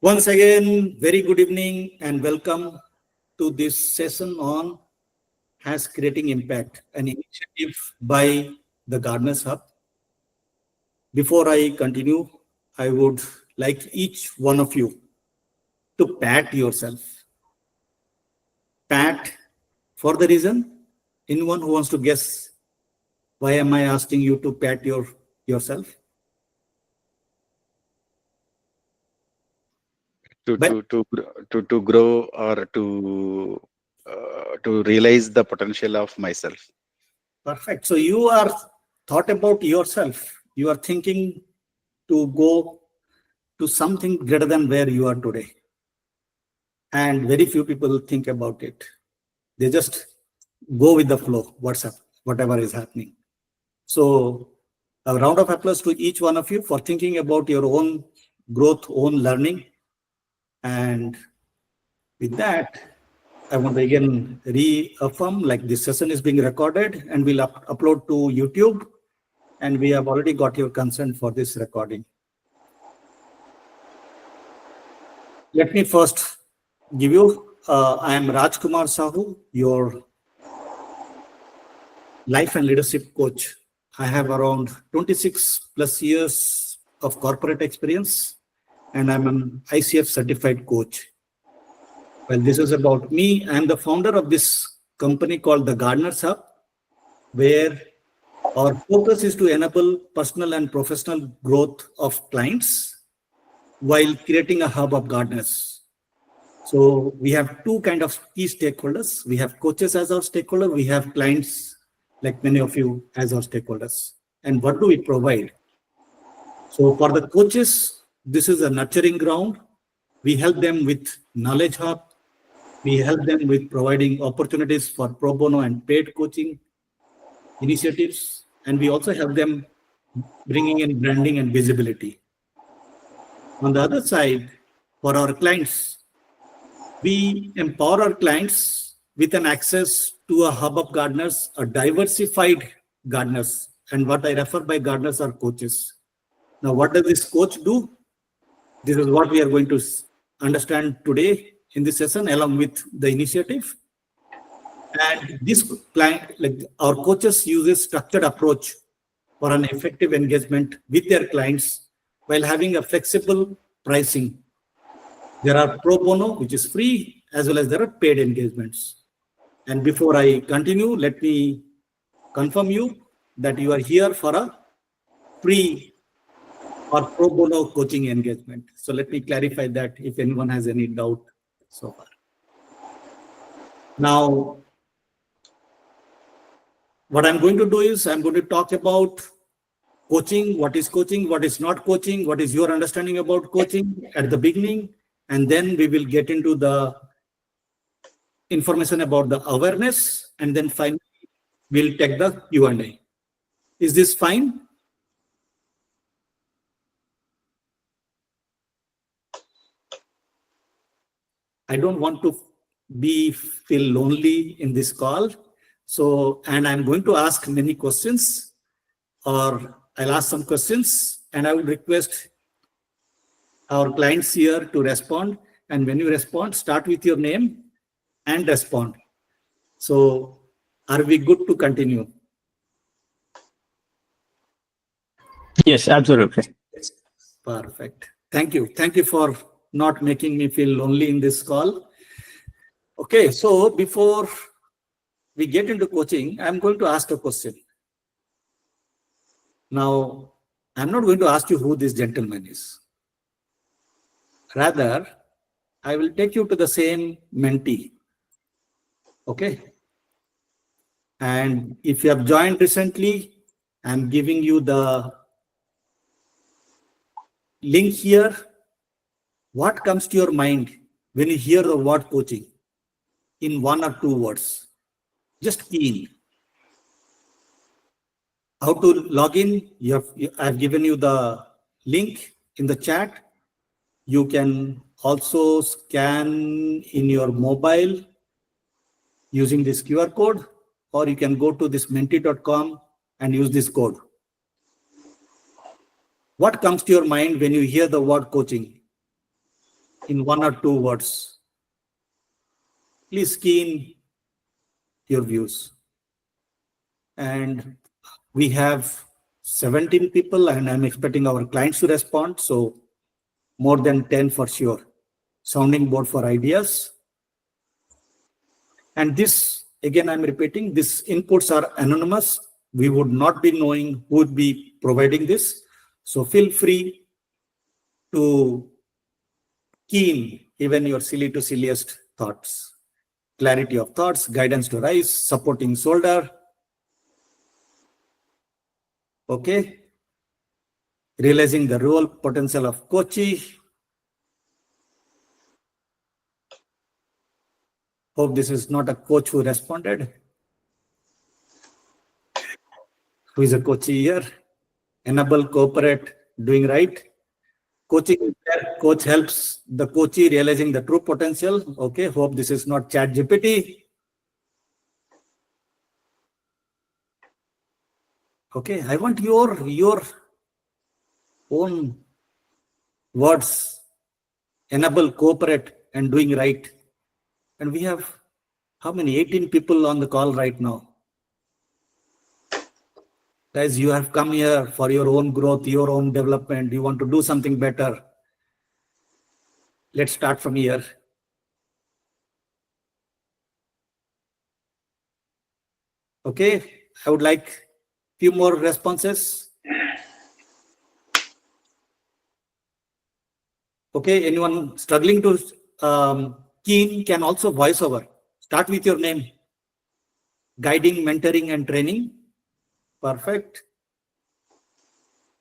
Once again, very good evening and welcome to this session on Has Creating Impact, an initiative by the Gardeners Hub. Before I continue, I would like each one of you to pat yourself. Pat for the reason, anyone who wants to guess why am I asking you to pat yourself? To grow or to realize the potential of myself. Perfect. So you are thought about yourself. You are thinking to go to something greater than where you are today. And very few people think about it. They just go with the flow, whatever is happening. So a round of applause to each one of you for thinking about your own growth, own learning. And with that, I want to again reaffirm, like this session is being recorded and will upload to YouTube. And we have already got your consent for this recording. Let me first give you, I am Rajkumar Sahu, your life and leadership coach. I have around 26 plus years of corporate experience, and I'm an ICF certified coach. Well, this is about me. I'm the founder of this company called the Gardeners Hub, where our focus is to enable personal and professional growth of clients while creating a hub of gardeners. So we have two kind of key stakeholders. We have coaches as our stakeholder. We have clients, like many of you, as our stakeholders. And what do we provide? So for the coaches, this is a nurturing ground. We help them with knowledge hub. We help them with providing opportunities for pro bono and paid coaching initiatives. And we also help them bringing in branding and visibility. On the other side, for our clients, we empower our clients with an access to a hub of gardeners, a diversified gardeners. And what I refer by gardeners are coaches. Now, what does this coach do? This is what we are going to understand today in this session, along with the initiative. And this client, like our coaches, use a structured approach for an effective engagement with their clients while having a flexible pricing. There are pro bono, which is free, as well as there are paid engagements. And before I continue, let me confirm you that you are here for a free or pro bono coaching engagement. So let me clarify that if anyone has any doubt so far. Now, what I'm going to do is I'm going to talk about coaching, what is not coaching, what is your understanding about coaching at the beginning, and then we will get into the information about the awareness, and then finally we'll take the Q&A. Is this fine? I don't want to feel lonely in this call. So, and I'm going to ask many questions, or I'll ask some questions, and I will request our clients here to respond. And when you respond, start with your name and respond. So, are we good to continue? Yes, absolutely. Perfect. Thank you. Thank you for not making me feel lonely in this call. Okay, so before we get into coaching, I'm going to ask a question. Now, I'm not going to ask you who this gentleman is. Rather, I will take you to the same mentee. Okay? And if you have joined recently, I'm giving you the link here. What comes to your mind when you hear the word coaching in one or two words? Just key in. How to log in? I've given you the link in the chat. You can also scan in your mobile using this QR code, or you can go to this mentee.com and use this code. What comes to your mind when you hear the word coaching? in 1 or 2 words. Please key in your views. And we have 17 people, and I'm expecting our clients to respond. So more than 10 for sure. Sounding board for ideas. And this, again, I'm repeating, these inputs are anonymous. We would not be knowing who would be providing this. So feel free to key in even your silly to silliest thoughts. Clarity of thoughts, guidance to rise, supporting shoulder. Okay. Realizing the role potential of coachee. Hope this is not a coach who responded. Who is a coachee here? Enable, cooperate, doing right. Coaching is there. Coach helps the coachee realizing the true potential. Okay, hope this is not Chat GPT. Okay, I want your own words. Enable, cooperate, and doing right. And we have how many? 18 people on the call right now. Guys, you have come here for your own growth, your own development. You want to do something better. Let's start from here. Okay, I would like few more responses. Okay, anyone struggling to key in can also voice over. Start with your name. Guiding, mentoring, and training. Perfect.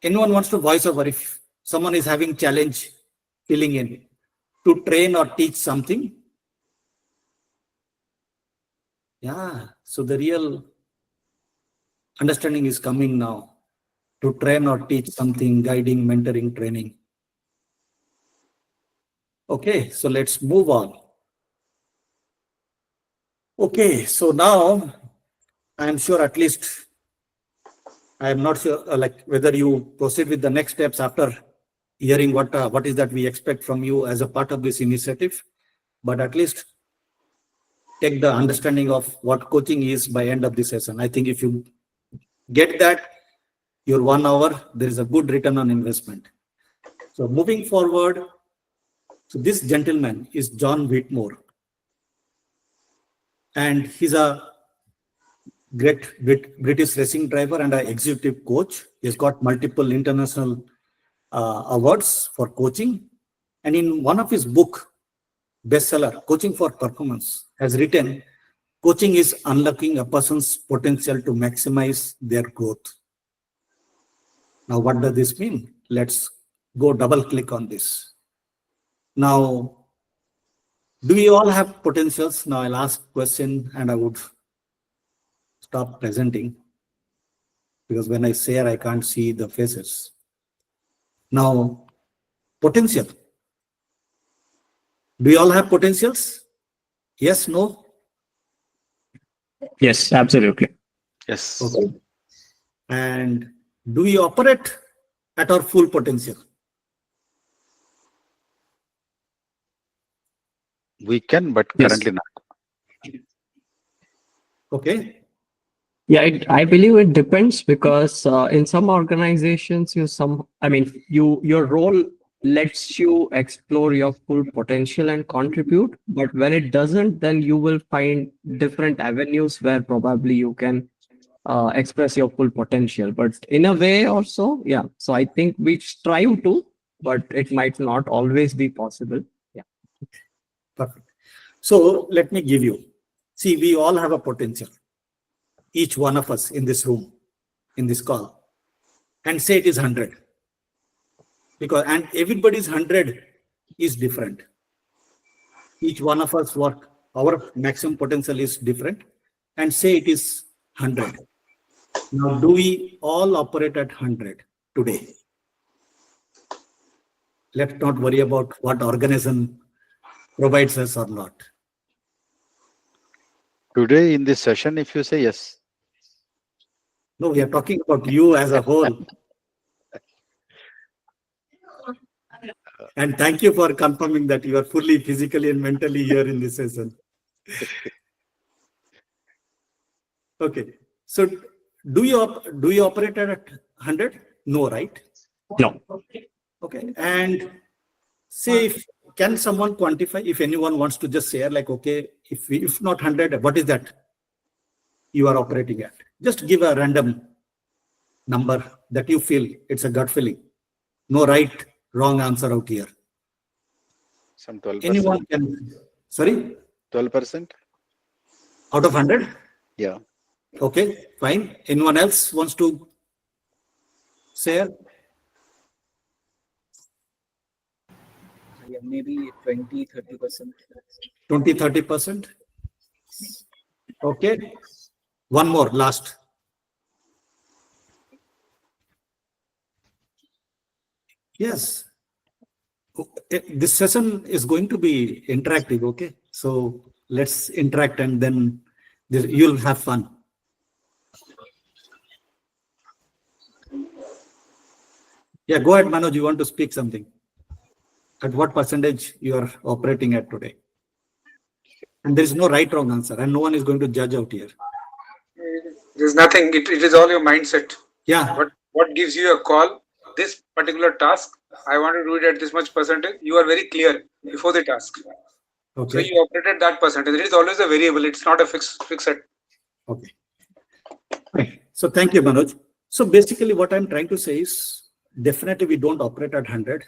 Anyone wants to voice over if someone is having challenge filling in to train or teach something? Yeah, so the real understanding is coming now. To train or teach something, guiding, mentoring, training. Okay, so let's move on. Okay, so now I am sure at least I am not sure like whether you proceed with the next steps after hearing what is that we expect from you as a part of this initiative, but at least take the understanding of what coaching is by end of the session. I think if you get that, your 1 hour, there is a good return on investment. So moving forward, so this gentleman is John Whitmore, and he's a great British racing driver and an executive coach. He's got multiple international awards for coaching. And in one of his book, bestseller, Coaching for Performance, has written, coaching is unlocking a person's potential to maximize their growth. Now, what does this mean? Let's go double click on this. Now, do we all have potentials? Now I'll ask question and I would stop presenting because when I share, I can't see the faces. Now, potential. Do you all have potentials? Yes, no? Yes, absolutely. Yes. Okay. And do we operate at our full potential? We can, but Yes. currently not. Okay. Yeah, I believe it depends because in some organizations, your role lets you explore your full potential and contribute. But when it doesn't, then you will find different avenues where probably you can express your full potential. But in a way, also, yeah. So I think we strive to, but it might not always be possible. Yeah. Perfect. So let me give you. See, we all have a potential. Each one of us in this room, in this call, and say it is 100. And everybody's 100 is different. Each one of us work, our maximum potential is different, and say it is 100. Now, do we all operate at 100 today? Let's not worry about what organism provides us or not. Today in this session, if you say yes, No, we are talking about you as a whole. And thank you for confirming that you are fully physically and mentally here in this session. Okay. So do you operate at 100? No, right? No. Okay. And say can someone quantify, if anyone wants to just share, like, okay, if not 100, what is that you are operating at? Just give a random number that you feel. It's a gut feeling. No right, wrong answer out here. Some 12%. Anyone can. Sorry? 12%? Out of 100? Yeah. Okay, fine. Anyone else wants to share? Yeah, maybe 20-30%. 20-30%? Okay. One more, last. Yes. This session is going to be interactive, okay? So let's interact and then you'll have fun. Yeah, go ahead, Manoj. You want to speak something? At what percentage you are operating at today? And there is no right wrong answer, and no one is going to judge out here. There's nothing. It is all your mindset. Yeah. What gives you a call? This particular task, I want to do it at this much percentage. You are very clear before the task. Okay. So you operated that percentage. It is always a variable. It's not a fixed. Okay. Right. So thank you, Manoj. So basically what I'm trying to say is definitely we don't operate at 100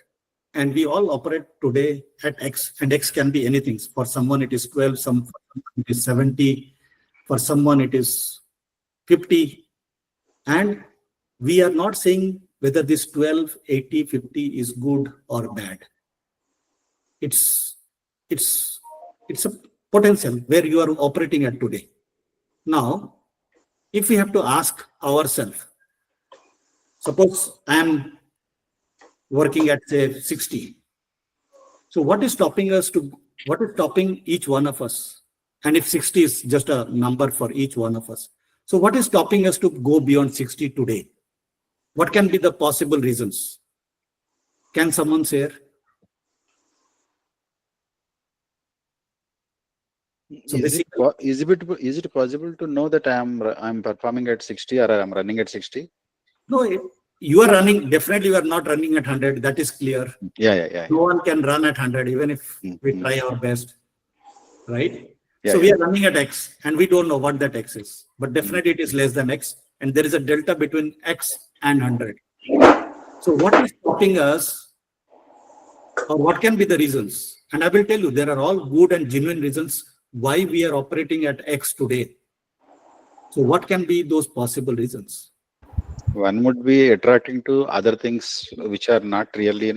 and we all operate today at X, and X can be anything. For someone it is 12, for someone it is 70, for someone it is 50. And we are not saying whether this 12, 80, 50 is good or bad. It's a potential where you are operating at today. Now, if we have to ask ourselves, suppose I am working at say 60. So what is stopping each one of us? And if 60 is just a number for each one of us. So what is stopping us to go beyond 60 today? What can be the possible reasons? Can someone share? So Is it possible to know that I'm performing at 60 or I'm running at 60? No, you are running. Definitely, you are not running at 100. That is clear. Yeah. No one can run at 100, even if we try our best, right? Yeah, So we are running at X, and we don't know what that X is. But definitely, it is less than X, and there is a delta between X and 100. So what is stopping us, or what can be the reasons? And I will tell you, there are all good and genuine reasons why we are operating at X today. So what can be those possible reasons? One would be attracting to other things which are not really,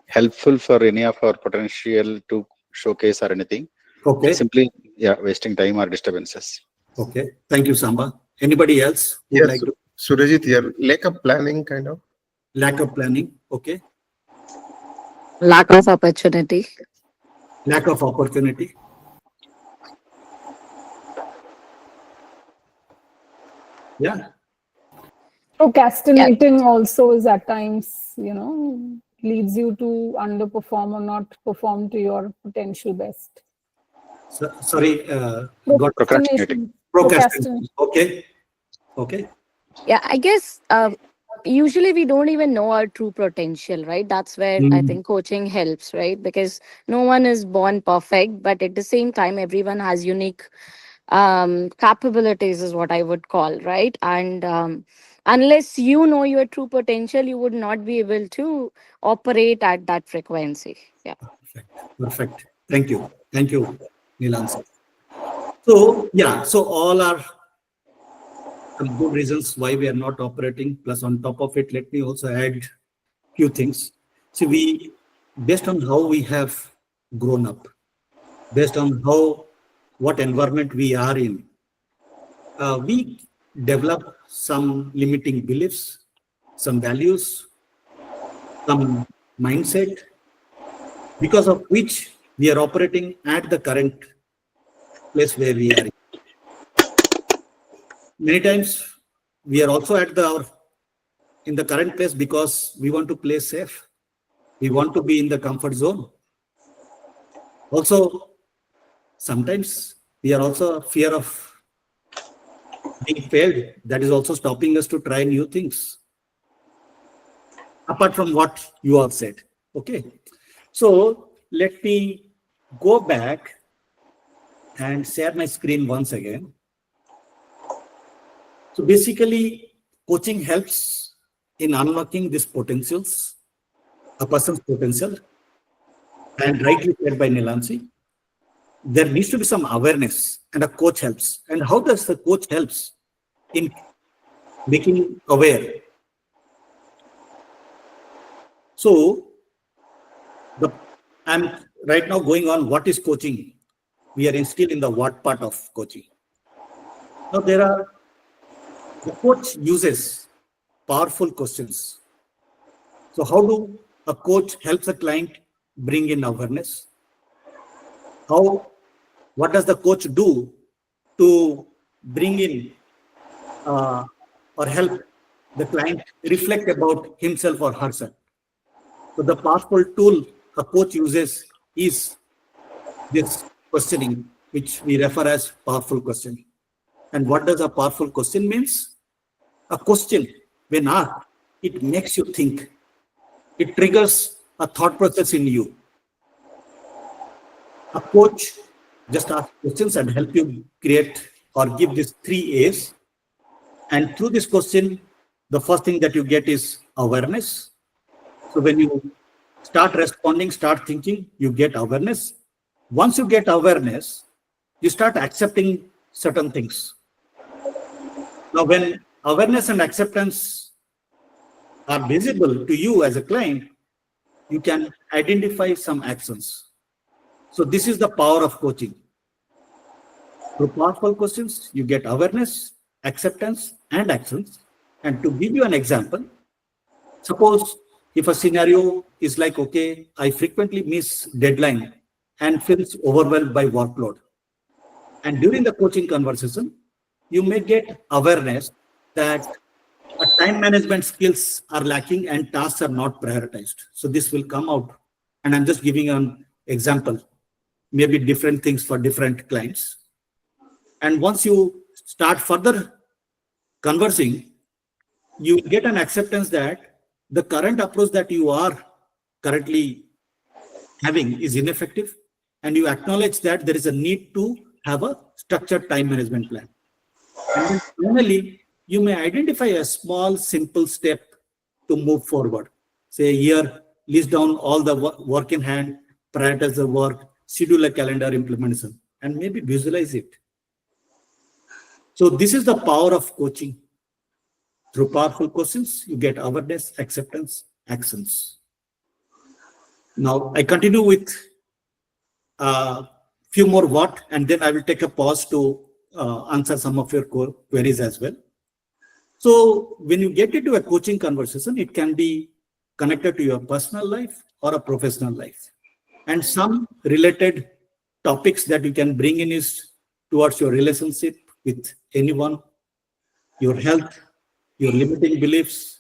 helpful for any of our potential to showcase or anything. Okay. Simply, wasting time or disturbances. Okay. Thank you, Samba. Anybody else? Yes, like to? Surajit here. Lack of planning, kind of. Lack of planning. Okay. Lack of opportunity. Lack of opportunity. Yeah. Procrastinating also is at times, leads you to underperform or not perform to your potential best. Sorry, Procrastinating. Procrastination. Okay. Yeah, I guess usually we don't even know our true potential, right? That's where I think coaching helps, right? Because no one is born perfect, but at the same time, everyone has unique capabilities is what I would call, right? And unless you know your true potential, you would not be able to operate at that frequency. Yeah. Perfect. Thank you, Nilan. So all are some good reasons why we are not operating. Plus, on top of it, let me also add few things. See, based on how we have grown up, based on what environment we are in, we develop some limiting beliefs, some values, some mindset, because of which we are operating at the current place where we are. Many times we are also in the current place because we want to play safe. We want to be in the comfort zone. Also, sometimes we are also fear of being failed. That is also stopping us to try new things. Apart from what you have said. Okay. So let me go back and share my screen once again. So basically, coaching helps in unlocking these potentials, a person's potential, and rightly said by Nilansi, there needs to be some awareness, and a coach helps. And how does the coach helps in making aware? So I'm right now going on what is coaching. We are still in the what part of coaching. Now the coach uses powerful questions. So how do a coach helps a client bring in awareness? What does the coach do to bring in or help the client reflect about himself or herself? So the powerful tool a coach uses is this questioning, which we refer as powerful questioning. And what does a powerful question means? A question, when asked, it makes you think. It triggers a thought process in you. A coach just asks questions and help you create or give these 3 A's. And through this question, the first thing that you get is awareness. So when you start responding, start thinking, you get awareness. Once you get awareness, you start accepting certain things. Now, when awareness and acceptance are visible to you as a client, you can identify some actions. So this is the power of coaching. Through powerful questions, you get awareness, acceptance, and actions. And to give you an example, suppose if a scenario is like, okay, I frequently miss deadline and feels overwhelmed by workload. And during the coaching conversation, you may get awareness that time management skills are lacking and tasks are not prioritized. So this will come out. And I'm just giving an example, maybe different things for different clients. And once you start further conversing, you get an acceptance that the current approach that you are currently having is ineffective. And you acknowledge that there is a need to have a structured time management plan. And then finally, you may identify a small, simple step to move forward. Say here, list down all the work in hand, prioritize the work, schedule a calendar implementation, and maybe visualize it. So this is the power of coaching. Through powerful questions, you get awareness, acceptance, actions. Now, I continue with a few more what, and then I will take a pause to answer some of your queries as well. So when you get into a coaching conversation, it can be connected to your personal life or a professional life. And some related topics that you can bring in is towards your relationship with anyone, your health, your limiting beliefs,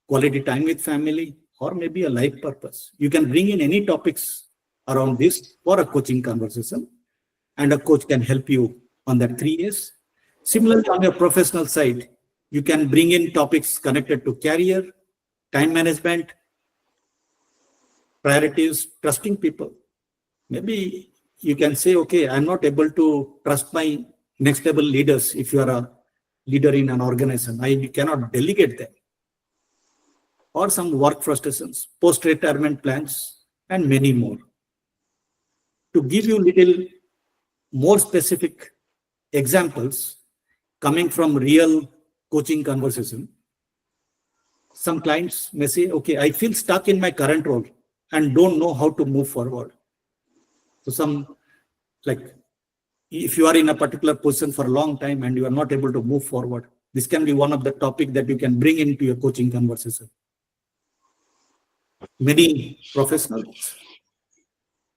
quality time with family, or maybe a life purpose. You can bring in any topics around this for a coaching conversation, and a coach can help you on that 3 A's. Similarly, on your professional side, you can bring in topics connected to career, time management, priorities, trusting people. Maybe you can say, okay, I'm not able to trust my next level leaders. If you are a leader in an organization, I cannot delegate them. Or some work frustrations, post-retirement plans, and many more. To give you little more specific examples coming from real coaching conversation, some clients may say, okay, I feel stuck in my current role and don't know how to move forward. So if you are in a particular position for a long time and you are not able to move forward, this can be one of the topics that you can bring into your coaching conversation. Many professionals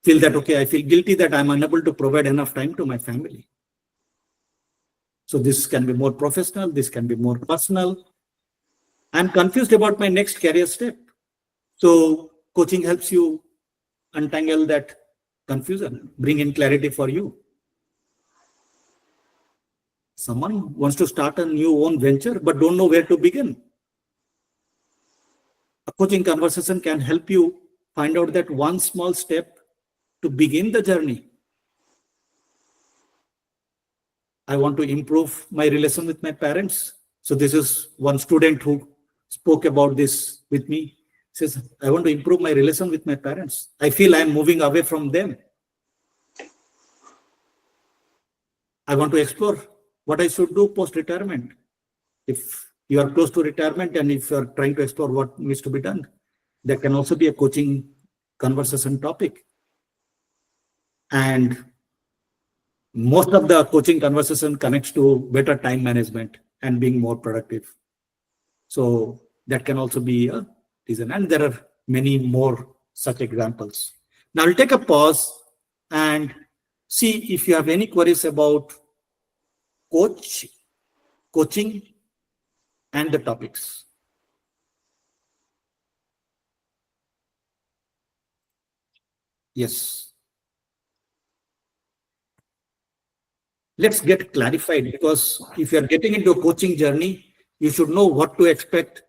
feel that, okay, I feel guilty that I'm unable to provide enough time to my family. So this can be more professional, this can be more personal. I'm confused about my next career step. So coaching helps you untangle that confusion, bring in clarity for you. Someone wants to start a new own venture but don't know where to begin. A coaching conversation can help you find out that one small step to begin the journey. I want to improve my relation with my parents. So this is one student who spoke about this with me. Says, I want to improve my relation with my parents. I feel I'm moving away from them. I want to explore what I should do post-retirement. If you are close to retirement and if you are trying to explore what needs to be done, that can also be a coaching conversation topic. And most of the coaching conversation connects to better time management and being more productive. So that can also be a reason. And there are many more such examples. Now I'll take a pause and see if you have any queries about coaching and the topics. Yes. Let's get clarified, because if you are getting into a coaching journey, you should know what to expect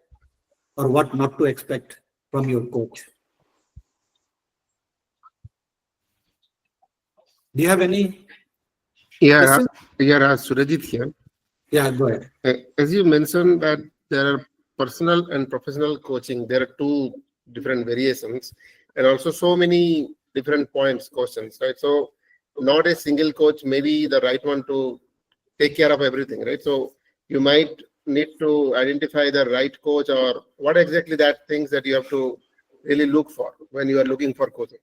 or what not to expect from your coach. Do you have any Yeah, questions? Surajit here. Yeah, go ahead. As you mentioned that there are personal and professional coaching, there are two different variations and also so many different points, questions, right? So not a single coach may be the right one to take care of everything, right? So you might need to identify the right coach, or what exactly that things that you have to really look for when you are looking for coaching.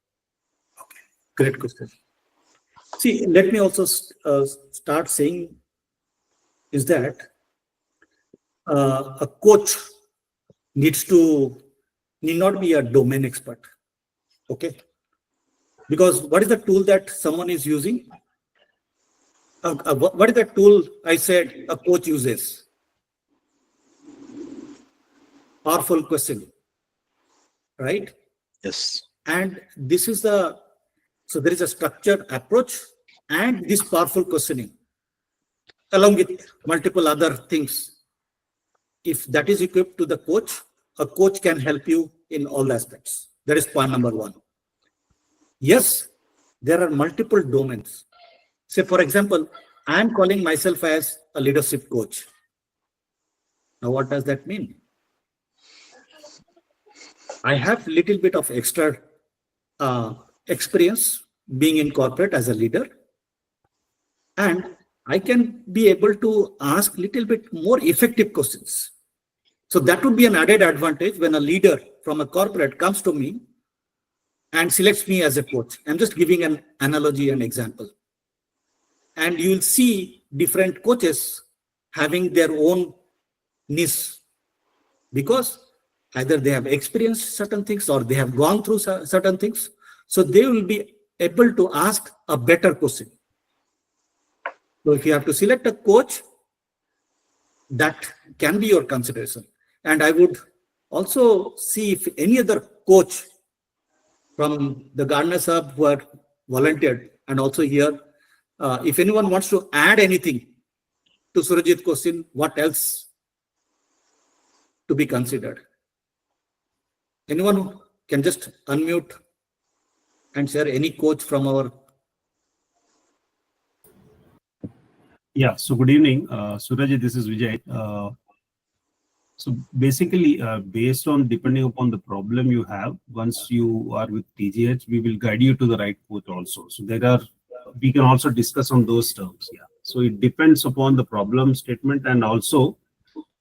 Great question. See, let me also start saying is that a coach need not be a domain expert. Okay. Because what is the tool that someone is using? What is the tool I said a coach uses? Powerful question, right? Yes. And this is so there is a structured approach and this powerful questioning along with multiple other things. If that is equipped to the coach, a coach can help you in all aspects. That is point number one. Yes, there are multiple domains. Say, for example, I am calling myself as a leadership coach. Now, what does that mean? I have little bit of extra experience being in corporate as a leader, and I can be able to ask little bit more effective questions. So that would be an added advantage when a leader from a corporate comes to me and selects me as a coach. I'm just giving an analogy and example. And you'll see different coaches having their own niche, because either they have experienced certain things or they have gone through certain things. So they will be able to ask a better question. So if you have to select a coach, that can be your consideration. And I would also see if any other coach from the Gardeners Hub who are volunteered and also here, if anyone wants to add anything to Surajit's question, what else to be considered? Anyone can just unmute and share any coach from our. Yeah, so good evening. Surajit, this is Vijay. So basically, based on depending upon the problem you have, once you are with TGH, we will guide you to the right coach also. So we can also discuss on those terms. Yeah. So it depends upon the problem statement and also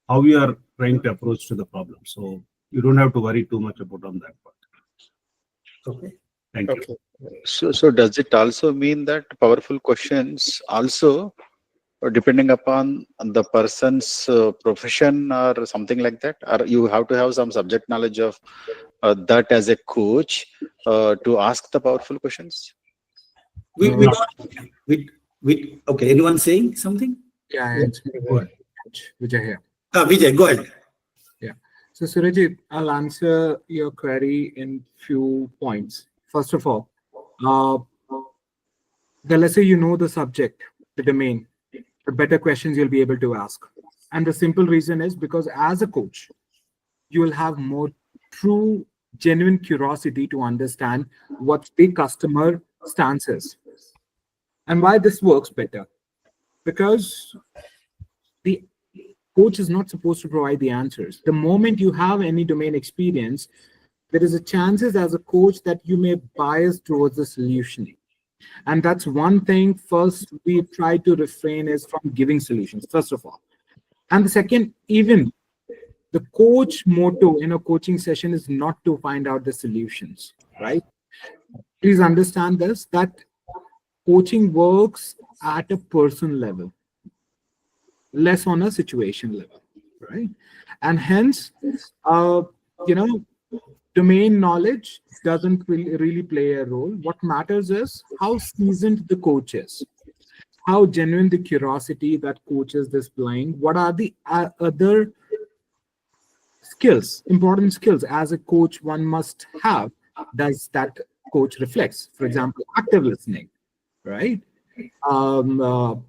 how you are trying to approach to the problem. So you don't have to worry too much about on that part. Okay. Thank you. So does it also mean that powerful questions also, depending upon the person's profession or something like that, or you have to have some subject knowledge of that as a coach to ask the powerful questions? Okay, anyone saying something? Yeah, it's Vijay here. Vijay, go ahead. So Surajit, I'll answer your query in few points. First of all, let's say you know the subject, the domain, the better questions you'll be able to ask. And the simple reason is because as a coach, you will have more true, genuine curiosity to understand what the customer stance is. And why this works better? Because the coach is not supposed to provide the answers. The moment you have any domain experience, there is a chances as a coach that you may bias towards the solutioning. And that's one thing first we try to refrain is from giving solutions, first of all. And the second, even the coach motto in a coaching session is not to find out the solutions, right? Please understand this, that coaching works at a person level, less on a situation level, right? And hence, domain knowledge doesn't really play a role. What matters is how seasoned the coach is, how genuine the curiosity that coach is displaying, what are the other skills, important skills as a coach one must have, does that coach reflects. For example, active listening, right?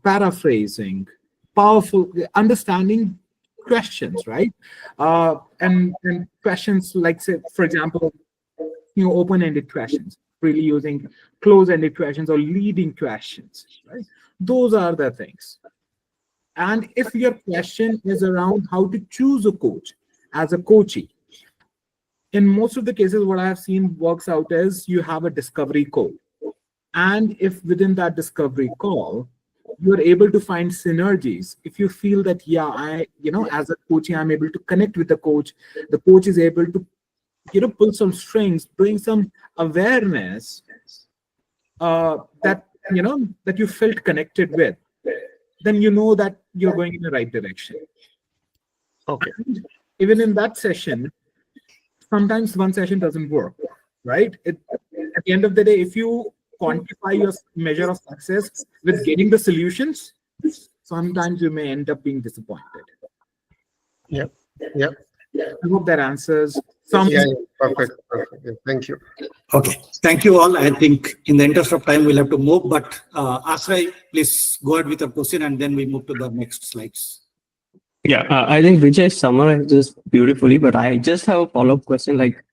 Paraphrasing, powerful understanding questions, right? And questions like, say, for example, open-ended questions, really using close-ended questions or leading questions, right? Those are the things. And if your question is around how to choose a coach as a coachee, in most of the cases, what I have seen works out is you have a discovery call. And if within that discovery call, you're able to find synergies, if you feel that, yeah, as a coachee, I'm able to connect with the coach is able to, pull some strings, bring some awareness that you felt connected with, then you know that you're going in the right direction. Okay. And even in that session, sometimes one session doesn't work, right? At the end of the day, if you quantify your measure of success with getting the solutions, sometimes you may end up being disappointed. Yep. I hope that answers some. Yeah, perfect. Yeah, thank you. Okay, thank you all. I think in the interest of time, we'll have to move, but Ashray, please go ahead with your question and then we move to the next slides. Yeah, I think Vijay summarized this beautifully, but I just have a follow-up question. Like,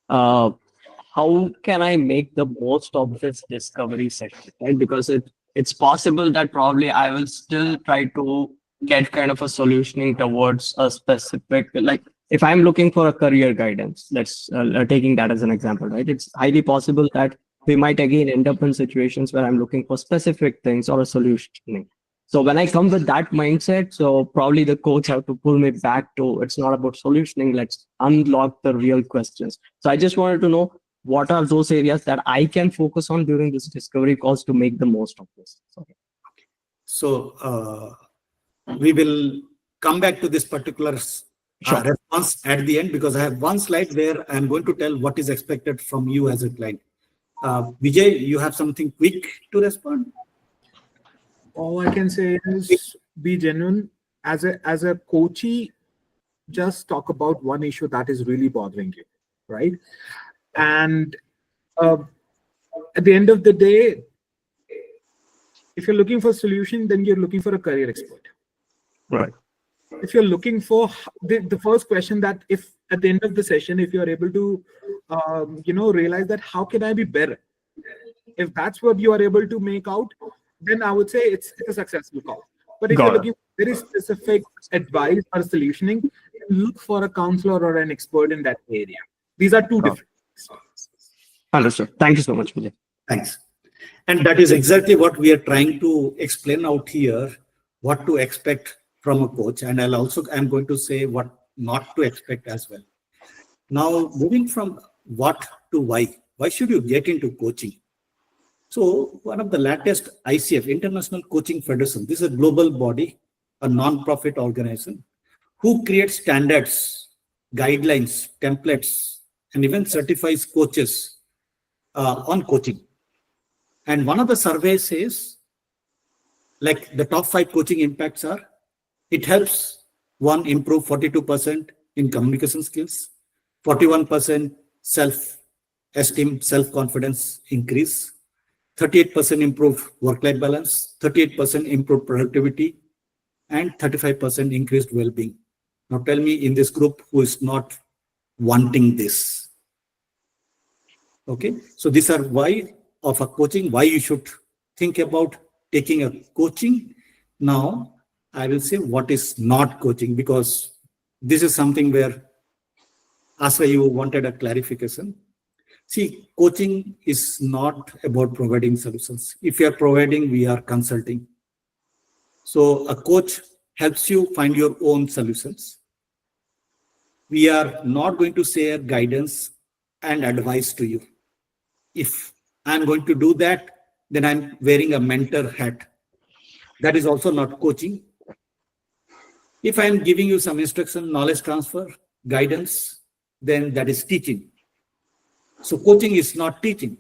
how can I make the most of this discovery session? Right? Because it's possible that probably I will still try to get kind of a solutioning towards a specific, like if I'm looking for a career guidance, let's taking that as an example, right? It's highly possible that we might again end up in situations where I'm looking for specific things or a solutioning. So when I come with that mindset, so probably the coach have to pull me back to, it's not about solutioning, let's unlock the real questions. So I just wanted to know, what are those areas that I can focus on during this discovery calls to make the most of this? So we will come back to this particular response at the end, because I have one slide where I'm going to tell what is expected from you as a client. Vijay, you have something quick to respond? All I can say is be genuine. As a coachee, just talk about one issue that is really bothering you, right? And at the end of the day, if you're looking for a solution, then you're looking for a career expert. Right. If you're looking for the first question, that if at the end of the session, if you're able to, realize that how can I be better? If that's what you are able to make out, then I would say it's a successful call. But if you're looking for very specific advice or solutioning, look for a counselor or an expert in that area. These are two different things. Understood. Thank you so much, Vijay. Thanks. And that is exactly what we are trying to explain out here, what to expect from a coach. And I'm going to say what not to expect as well. Now, moving from what to why. Why should you get into coaching? So one of the latest ICF, International Coaching Federation, this is a global body, a non-profit organization, who creates standards, guidelines, templates, and even certifies coaches on coaching. And one of the surveys says, like the top 5 coaching impacts are, it helps one improve 42% in communication skills, 41% self-esteem, self-confidence increase, 38% improved work-life balance, 38% improved productivity, and 35% increased well-being. Now tell me in this group who is not wanting this. Okay, so these are why of a coaching, why you should think about taking a coaching. Now I will say what is not coaching, because this is something where Asra, you wanted a clarification. See, coaching is not about providing solutions. If you are providing, we are consulting. So a coach helps you find your own solutions. We are not going to share guidance and advice to you. If I'm going to do that, then I'm wearing a mentor hat. That is also not coaching. If I'm giving you some instruction, knowledge transfer, guidance, then that is teaching. So coaching is not teaching.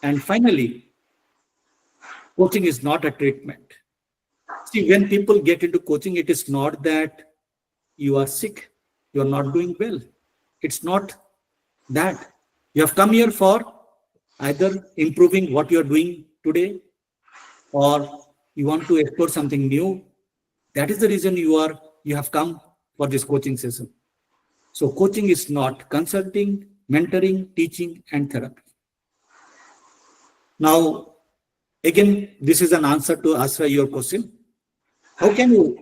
And finally, coaching is not a treatment. See, when people get into coaching, it is not that you are sick, you are not doing well. It's not that. You have come here for either improving what you are doing today, or you want to explore something new. That is the reason you have come for this coaching session. So coaching is not consulting, mentoring, teaching, and therapy. Now, again, this is an answer to Asra your question. How can you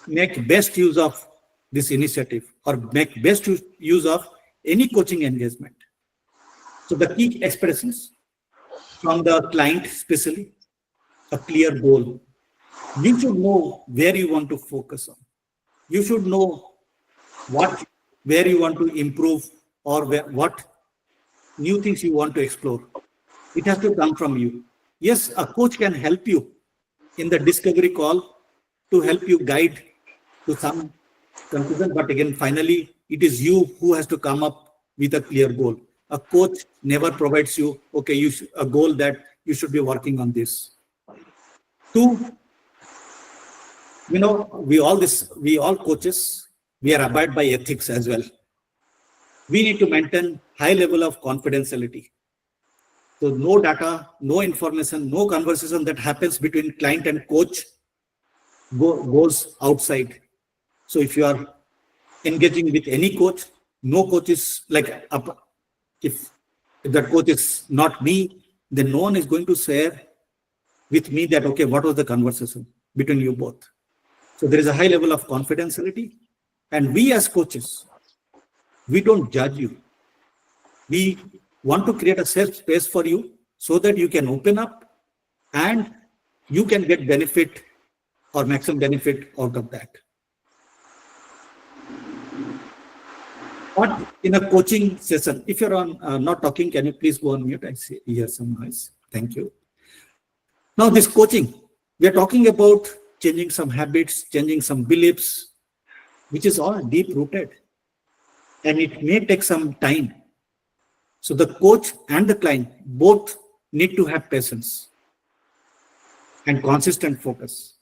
make best use of this initiative or make best use of any coaching engagement? So the key expressions from the client, especially a clear goal. You should know where you want to focus on. You should know where you want to improve, or what new things you want to explore. It has to come from you. Yes, a coach can help you in the discovery call to help you guide to some conclusion, but again, finally, it is you who has to come up with a clear goal. A coach never provides you, okay, a goal that you should be working on this. Two, we all coaches, we are abide by ethics as well. We need to maintain high level of confidentiality. So no data, no information, no conversation that happens between client and coach goes outside. So if you are engaging with any coach, no coach is like, if that coach is not me, then no one is going to share with me that, okay, what was the conversation between you both? So there is a high level of confidentiality. And we as coaches, we don't judge you. We want to create a safe space for you so that you can open up and you can get benefit or maximum benefit out of that. But in a coaching session, if you're on not talking, can you please go on mute? I hear some noise. Thank you. Now this coaching, we are talking about changing some habits, changing some beliefs, which is all deep rooted. And it may take some time. So the coach and the client both need to have patience and consistent focus.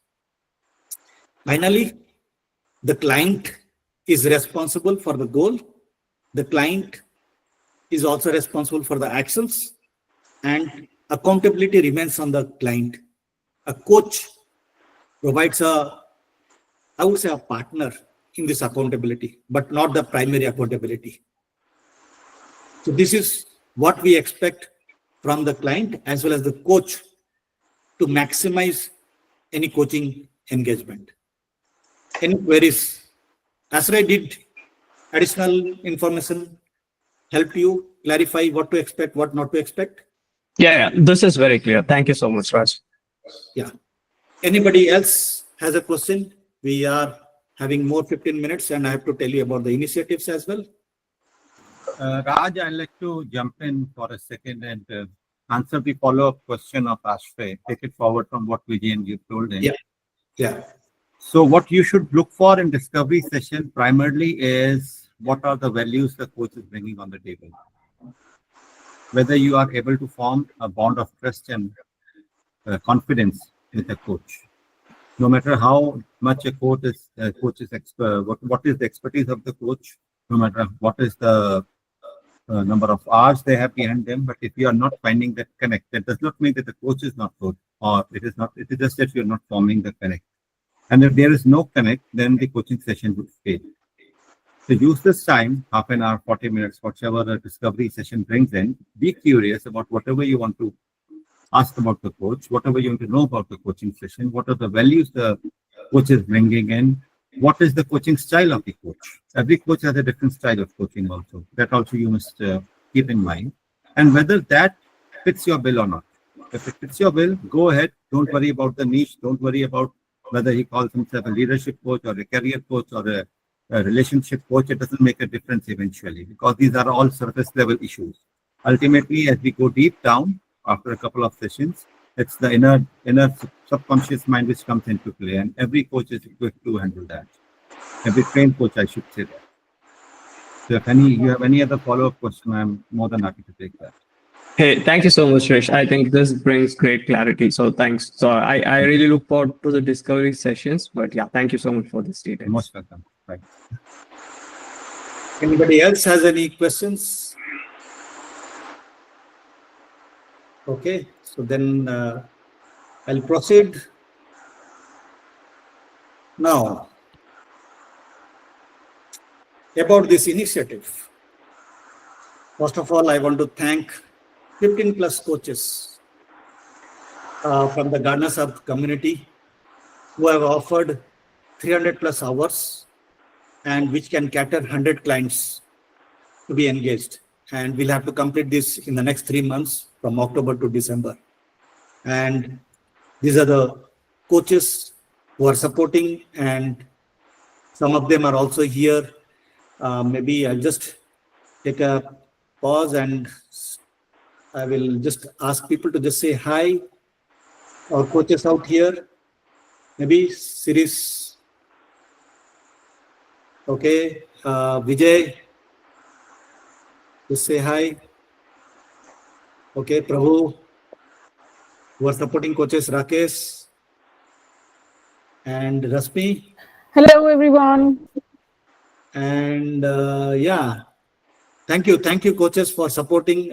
Finally, the client is responsible for the goal. The client is also responsible for the actions, and accountability remains on the client. A coach provides I would say, a partner in this accountability, but not the primary accountability. So this is what we expect from the client as well as the coach to maximize any coaching engagement. Any queries? Asra, did additional information help you clarify what to expect, what not to expect? Yeah, this is very clear. Thank you so much, Raj. Yeah. Anybody else has a question? We are having more 15 minutes and I have to tell you about the initiatives as well. Raj, I'd like to jump in for a second and answer the follow-up question of Ashray. Take it forward from what Vijay and you told him. Yeah. So what you should look for in discovery session primarily is what are the values the coach is bringing on the table. Whether you are able to form a bond of trust and confidence with the coach. No matter how much a coach is expert, what is the expertise of the coach, no matter what is the number of hours they have behind them, but if you are not finding that connect, that does not mean that the coach is not good, or it is not. It is just that you are not forming the connect. And if there is no connect, then the coaching session would fail. So use this time, half an hour, 40 minutes, whatever the discovery session brings in. Be curious about whatever you want to ask about the coach, whatever you want to know about the coaching session, what are the values the coach is bringing in, what is the coaching style of the coach. Every coach has a different style of coaching also. That also you must keep in mind. And whether that fits your bill or not. If it fits your bill, go ahead. Don't worry about the niche. Don't worry about whether he calls himself a leadership coach or a career coach or a relationship coach. It doesn't make a difference eventually, because these are all surface level issues. Ultimately, as we go deep down after a couple of sessions, it's the inner subconscious mind which comes into play, and every coach is equipped to handle that. Every trained coach, I should say that. So if you have any other follow-up question, I'm more than happy to take that. Hey, thank you so much, Rish. I think this brings great clarity. So thanks. So I really look forward to the discovery sessions. But yeah, thank you so much for this details. Most welcome. Right. Anybody else has any questions? Okay, so then I'll proceed now about this initiative. First of all, I want to thank 15 plus coaches from the Garner Sub community who have offered 300 plus hours and which can cater 100 clients to be engaged. And we'll have to complete this in the next 3 months from October to December. And these are the coaches who are supporting, and some of them are also here. Maybe I'll just take a pause and I will just ask people to just say hi. Our coaches out here, maybe Siris. Okay, Vijay, just say hi. Okay, Prabhu, who are supporting coaches, Rakesh and Rasmi. Hello, everyone. And yeah, thank you, coaches, for supporting.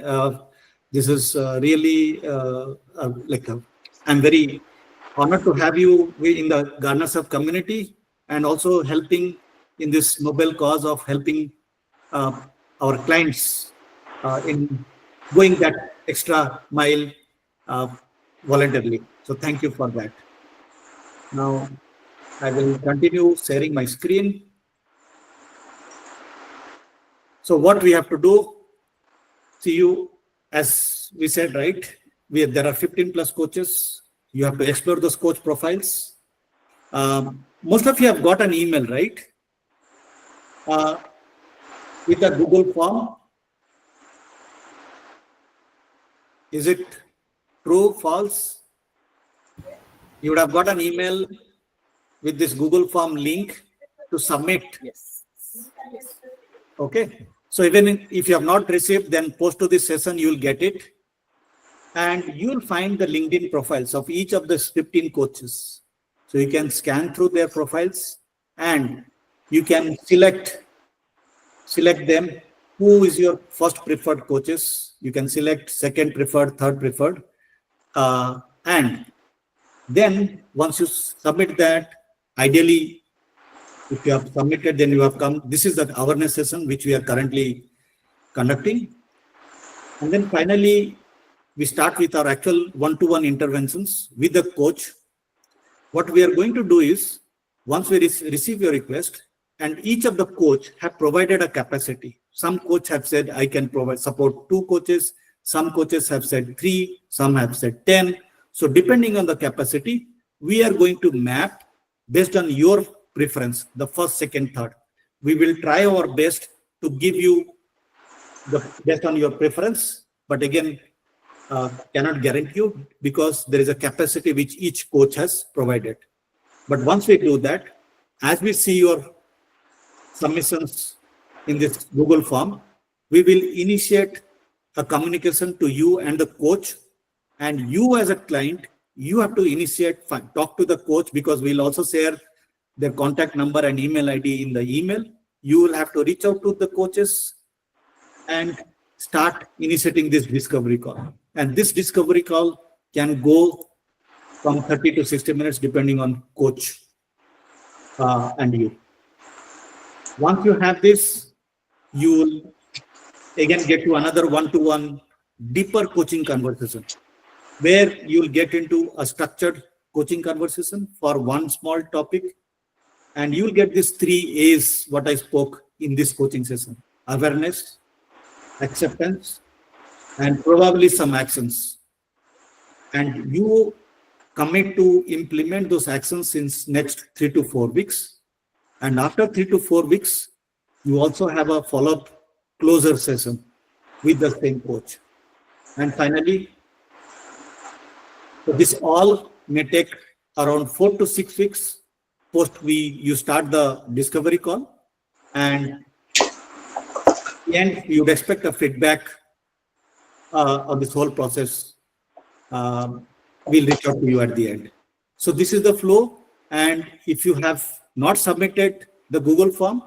This is really I'm very honored to have you in the Garner Sub community, and also helping in this noble cause of helping our clients in going that extra mile voluntarily. So thank you for that. Now I will continue sharing my screen. So what we have to do, see, you, as we said, right? There are 15 plus coaches. You have to explore those coach profiles. Most of you have got an email, right? With a Google form. Is it true, false? You would have got an email with this Google form link to submit. Yes. Okay. So even if you have not received, then post to this session, you will get it. And you will find the LinkedIn profiles of each of the 15 coaches. So you can scan through their profiles and you can select them. Who is your first preferred coaches? You can select second preferred, third preferred. And then once you submit that, ideally, if you have submitted, then you have come. This is the awareness session which we are currently conducting. And then finally, we start with our actual one-to-one interventions with the coach. What we are going to do is, once we receive your request, and each of the coach have provided a capacity. Some coach have said, I can support 2 coaches. Some coaches have said 3. Some have said 10. So depending on the capacity, we are going to map based on your preference, the first, second, third. We will try our best to give you the based on your preference, but again, cannot guarantee you, because there is a capacity which each coach has provided. But once we do that, as we see your submissions in this Google form, we will initiate a communication to you and the coach, and you as a client you have to initiate, talk to the coach, because we'll also share their contact number and email ID in the email. You will have to reach out to the coaches and start initiating this discovery call. And this discovery call can go from 30 to 60 minutes depending on coach and you. Once you have this, you will again get to another one-to-one deeper coaching conversation, where you will get into a structured coaching conversation for one small topic, and you will get these 3 A's what I spoke in this coaching session: awareness, acceptance, and probably some actions. And you commit to implement those actions in next 3 to 4 weeks. And after 3 to 4 weeks, you also have a follow-up closer session with the same coach. And finally, so this all may take around 4 to 6 weeks post you start the discovery call, and you would expect a feedback on this whole process. We'll reach out to you at the end. So this is the flow, and if you have not submitted the Google form,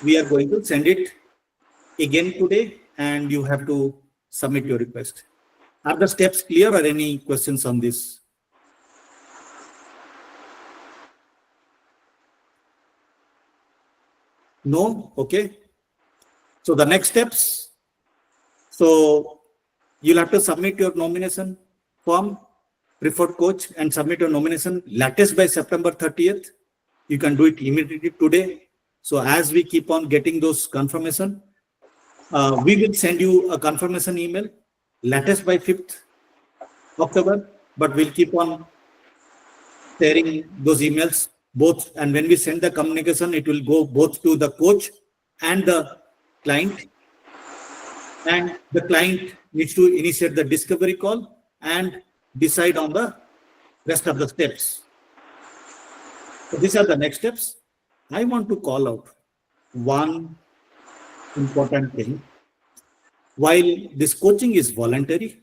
we are going to send it again today, and you have to submit your request. Are the steps clear, or any questions on this? No? Okay. So the next steps. So you'll have to submit your nomination form, preferred coach, and submit your nomination latest by September 30th. You can do it immediately today. So as we keep on getting those confirmation, we will send you a confirmation email latest by 5th October, but we'll keep on sharing those emails both. And when we send the communication, it will go both to the coach and the client. And the client needs to initiate the discovery call and decide on the rest of the steps. So these are the next steps. I want to call out one important thing. While this coaching is voluntary,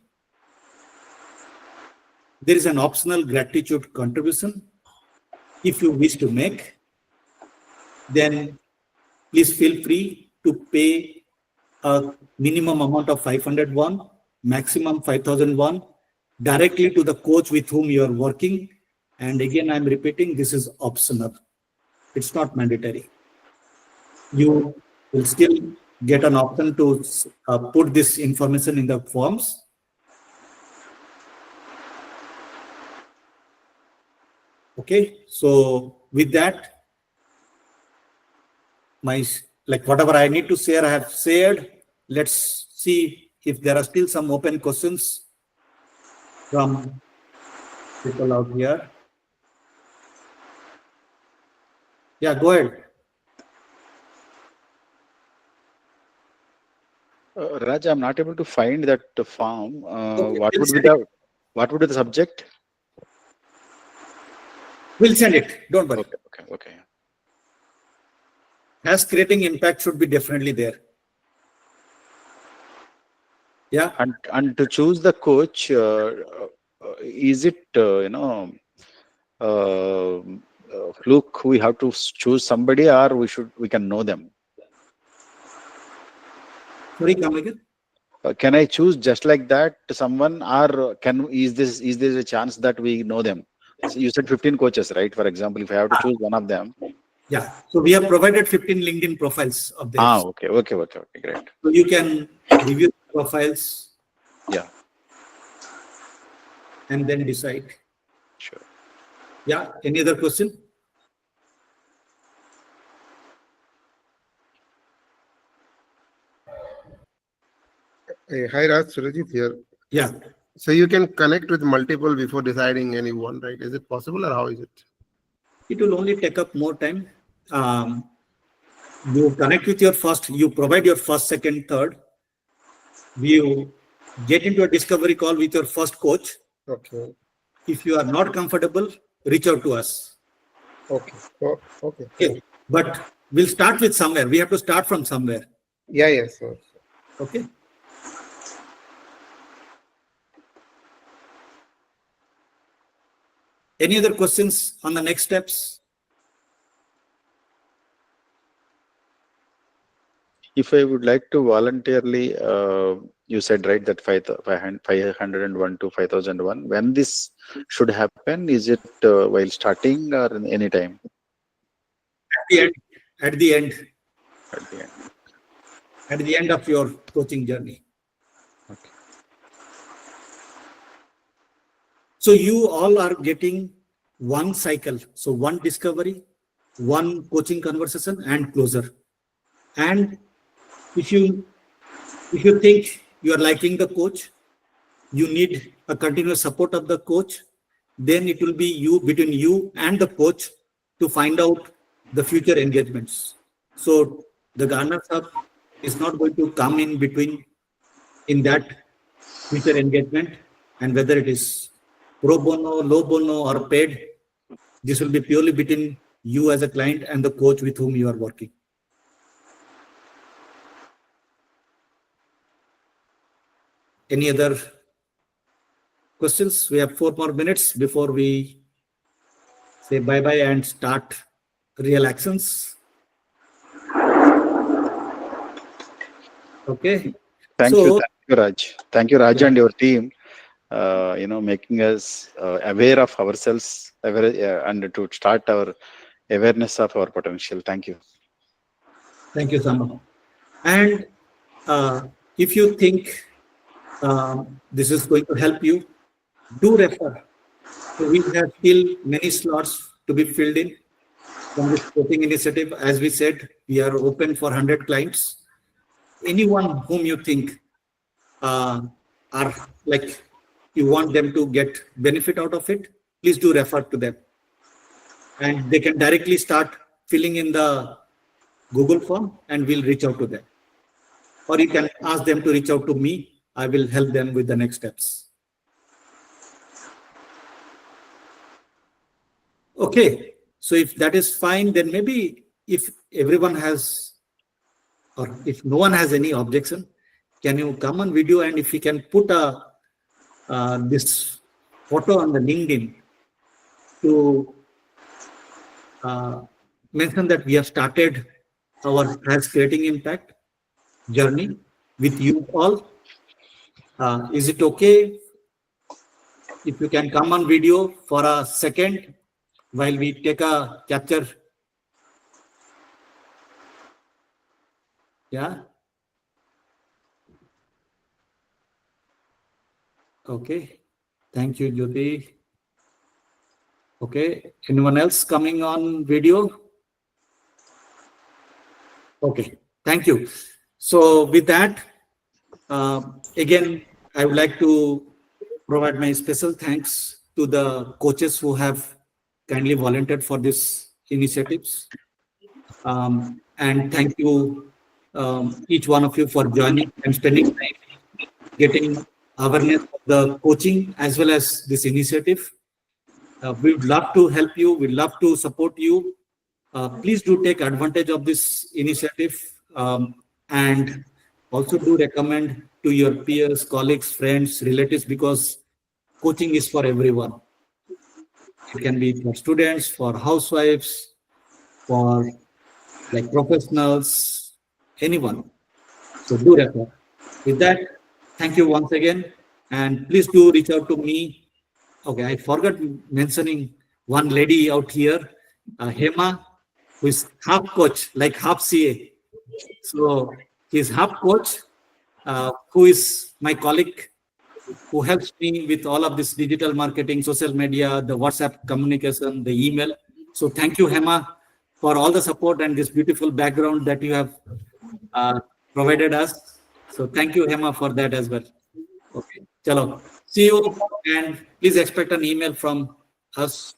there is an optional gratitude contribution. If you wish to make, then please feel free to pay a minimum amount of 501, maximum 5,001 directly to the coach with whom you are working. And again, I'm repeating, this is optional. It's not mandatory. You will still get an option to put this information in the forms. Okay, so with that, whatever I need to share, I have shared. Let's see if there are still some open questions from people out here. Yeah, go ahead. Raj, I'm not able to find that form. Okay, What would be the subject? We'll send it. Don't worry. Okay. Has creating impact should be definitely there. Yeah. And to choose the coach, is it fluke? We have to choose somebody, or we can know them. Sorry, come again. Can I choose just like that someone, or is there a chance that we know them? So you said 15 coaches, right? For example, if I have to choose one of them. Yeah. So we have provided 15 LinkedIn profiles of theirs. Okay, great. So you can review the profiles. Yeah. And then decide. Sure. Yeah. Any other question? Hi Raj, Surajit here. Yeah. So you can connect with multiple before deciding any one, right? Is it possible, or how is it? It will only take up more time. You connect with your first, you provide your first, second, third. You get into a discovery call with your first coach. Okay. If you are not comfortable, reach out to us. Okay. Oh, okay. Okay. But we'll start with somewhere. We have to start from somewhere. Yeah, yes. Sure. Okay. Any other questions on the next steps? If I would like to voluntarily, you said right that 501 to 5001. When this should happen? Is it while starting or in any time? At the end. At the end. At the end of your coaching journey. Okay. So you all are getting one cycle. So one discovery, one coaching conversation and closer. And if you think you are liking the coach, you need a continuous support of the coach, then it will be between you and the coach to find out the future engagements. So the Garner Hub is not going to come in between in that future engagement, and whether it is pro bono, low bono, or paid, this will be purely between you as a client and the coach with whom you are working. Any other questions? We have 4 more minutes before we say bye-bye and start real actions. Okay. Thank you, Raj. Thank you, Raj, and your team. Making us aware of ourselves, and to start our awareness of our potential. Thank you. Thank you, Sama. And if you think this is going to help you, do refer. So we have still many slots to be filled in from this coaching initiative. As we said, we are open for 100 clients. Anyone whom you think are like you want them to get benefit out of it, please do refer to them. And they can directly start filling in the Google form and we'll reach out to them. Or you can ask them to reach out to me. I will help them with the next steps. Okay, so if that is fine, then maybe if everyone has, or if no one has any objection, can you come on video, and if you can put this photo on the LinkedIn to mention that we have started our Has Creating Impact journey with you all. Is it okay if you can come on video for a second while we take a capture? Yeah. Okay. Thank you, Jyoti. Okay. Anyone else coming on video? Okay. Thank you. So with that, again, I would like to provide my special thanks to the coaches who have kindly volunteered for these initiatives. And thank you, each one of you, for joining and spending time getting awareness of the coaching as well as this initiative. We'd love to help you. We'd love to support you. Please do take advantage of this initiative, and also do recommend to your peers, colleagues, friends, relatives, because coaching is for everyone. It can be for students, for housewives, for like professionals, anyone. So do refer. With that, thank you once again, and please do reach out to me. Okay, I forgot mentioning one lady out here, Hema, who is half coach, like half CA. So he's half coach, who is my colleague, who helps me with all of this digital marketing, social media, the WhatsApp communication, the email. So thank you, Hema, for all the support and this beautiful background that you have provided us. So thank you, Hema, for that as well. Okay, chalo. See you, and please expect an email from us